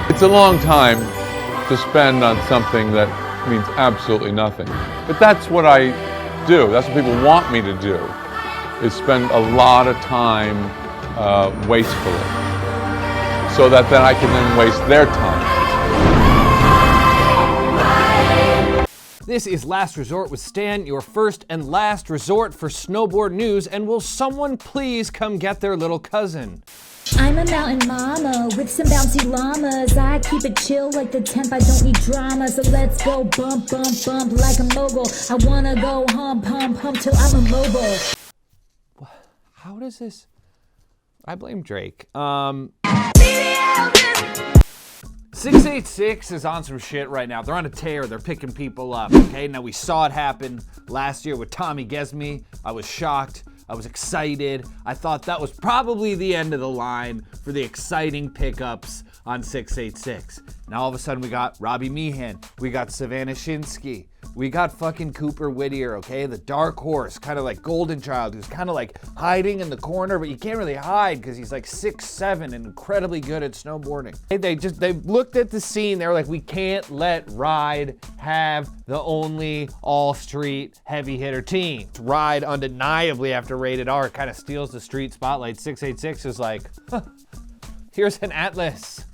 It's a long time to spend on something that means absolutely nothing. But that's what I do. That's what people want me to do, is spend a lot of time wastefully, so that then I can then waste their time. This is Last Resort with Stan, your first and last resort for snowboard news, and will someone please come get their little cousin? I'm a mountain mama with some bouncy llamas. I keep it chill like the temp, I don't need drama. So let's go bump, bump, bump like a mogul. I wanna go hump, hump, hump till I'm immobile. How does this? I blame Drake. 686 is on some shit right now. They're on a tear. They're picking people up, okay? Now, we saw it happen last year with Tommy Gesme. I was shocked. I was excited. I thought that was probably the end of the line for the exciting pickups on 686. Now, all of a sudden, we got Robbie Meehan. We got Savannah Shinsky. We got fucking Cooper Whittier, okay? The dark horse, kind of like Golden Child, who's kind of like hiding in the corner, but you can't really hide because he's like 6'7" and incredibly good at snowboarding. They looked at the scene, they were like, we can't let Ride have the only all-street heavy hitter team. Ride undeniably after Rated R kind of steals the street spotlight. 686 is like, huh, here's an atlas.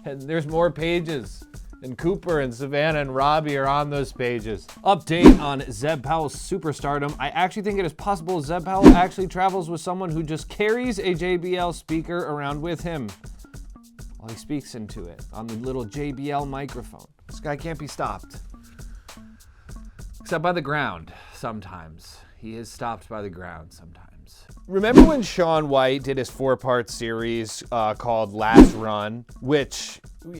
And there's more pages. And Cooper and Savannah and Robbie are on those pages. Update on Zeb Powell's superstardom. I actually think it is possible Zeb Powell actually travels with someone who just carries a JBL speaker around with him while he speaks into it on the little JBL microphone. This guy can't be stopped. Except by the ground, sometimes. He is stopped by the ground sometimes. Remember when Shawn White did his 4-part series called Last Run, which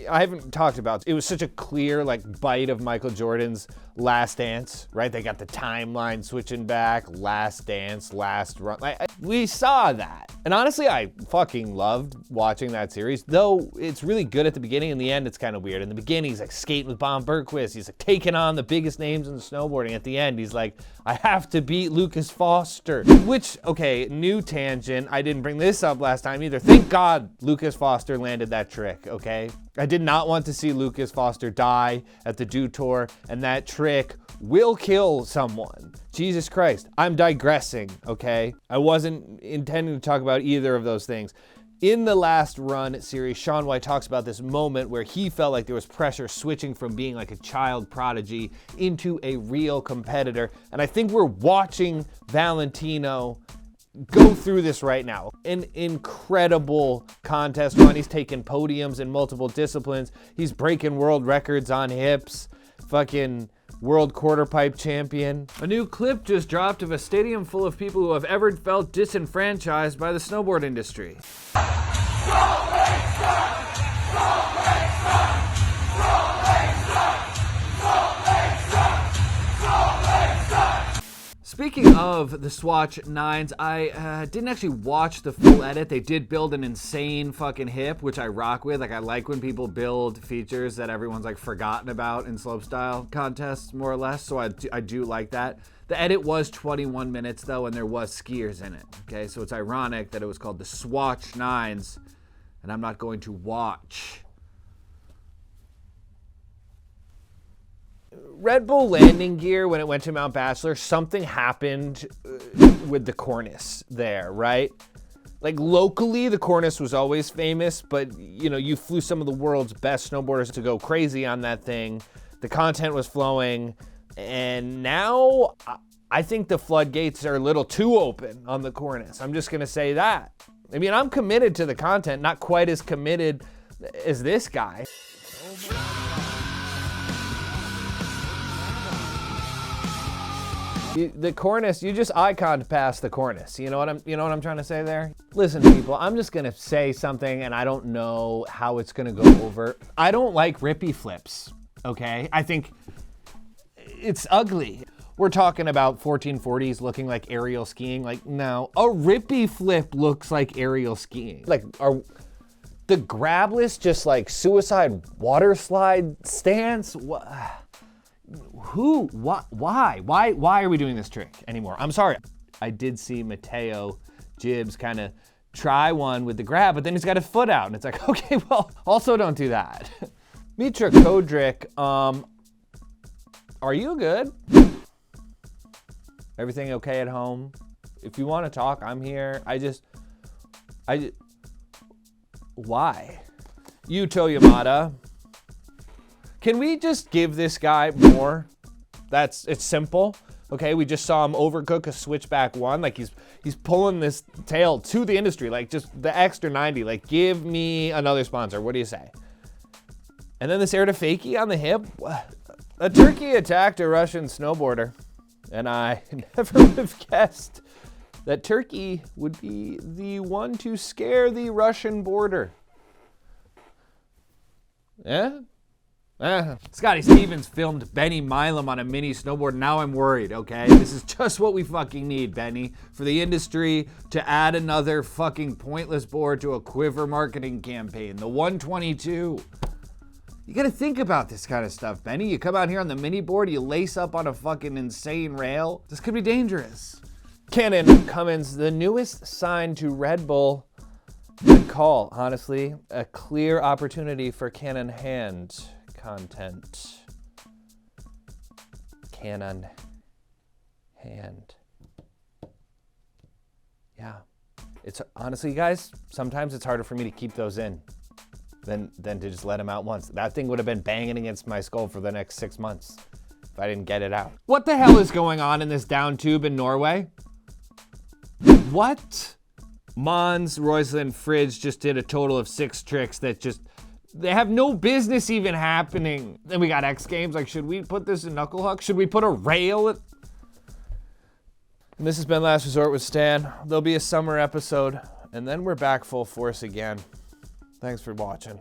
I haven't talked about. It was such a clear bite of Michael Jordan's Last Dance, right? They got the timeline switching back, Last Dance, Last Run. We saw that. And honestly, I fucking loved watching that series, though it's really good at the beginning. In the end, it's kind of weird. In the beginning, he's skating with Bon Bergquist. He's taking on the biggest names in snowboarding. At the end, he's like, I have to beat Lucas Foster. Which, okay, new tangent. I didn't bring this up last time either. Thank God Lucas Foster landed that trick, okay? I did not want to see Lucas Foster die at the Dew Tour, and that trick will kill someone. Jesus Christ, I'm digressing, okay? I wasn't intending to talk about either of those things. In the Last Run series, Shawn White talks about this moment where he felt like there was pressure switching from being like a child prodigy into a real competitor. And I think we're watching Valentino go through this right now. An incredible contest run. He's taking podiums in multiple disciplines. He's breaking world records on hips. Fucking world quarter pipe champion. A new clip just dropped of a stadium full of people who have ever felt disenfranchised by the snowboard industry. Speaking of the Swatch Nines, I didn't actually watch the full edit. They did build an insane fucking hip, which I rock with. I like when people build features that everyone's forgotten about in slopestyle contests, more or less. So I do like that. The edit was 21 minutes though, and there was skiers in it. Okay, so it's ironic that it was called the Swatch Nines, and I'm not going to watch. Red Bull landing gear, when it went to Mount Bachelor, something happened with the Cornice there, right? Locally, the Cornice was always famous, but you flew some of the world's best snowboarders to go crazy on that thing. The content was flowing, and now I think the floodgates are a little too open on the Cornice. I'm just gonna say that. I mean, I'm committed to the content, not quite as committed as this guy. The Cornice, you just iconed past the Cornice. You know what I'm trying to say there? Listen, people, I'm just gonna say something, and I don't know how it's gonna go over. I don't like Rippey flips, okay? I think it's ugly. We're talking about 1440s looking like aerial skiing. No, a Rippey flip looks like aerial skiing. Are the grabless just suicide water slide stance? What? Who? What? Why? Why are we doing this trick anymore? I'm sorry. I did see Mateo Gibbs kind of try one with the grab, but then he's got his foot out, and it's like, okay, well, also don't do that. Mitra Kodrick, are you good? Everything okay at home? If you want to talk, I'm here. Why? Yuto Yamada, can we just give this guy more? It's simple. Okay, we just saw him overcook a switchback one. Like he's pulling this tail to the industry, like just the extra 90. Like, give me another sponsor. What do you say? And then this air to fakie on the hip. A turkey attacked a Russian snowboarder, and I never would have guessed that Turkey would be the one to scare the Russian border. Yeah? Scotty Stevens filmed Benny Milam on a mini snowboard. Now I'm worried, okay? This is just what we fucking need, Benny, for the industry to add another fucking pointless board to a quiver marketing campaign. The 122. You gotta think about this kind of stuff, Benny. You come out here on the mini board, you lace up on a fucking insane rail. This could be dangerous. Canon Cummings, the newest sign to Red Bull. Good call, honestly. A clear opportunity for Canon hand content. Canon hand. Yeah. It's honestly, guys, sometimes it's harder for me to keep those in than to just let them out once. That thing would have been banging against my skull for the next 6 months if I didn't get it out. What the hell is going on in this down tube in Norway? What? Mons, Roysland, Fridge just did a total of 6 tricks that just, they have no business even happening. Then we got X Games. Like, should we put this in Knuckle Huck? Should we put a rail at... And this has been Last Resort with Stan. There'll be a summer episode, and then we're back full force again. Thanks for watching.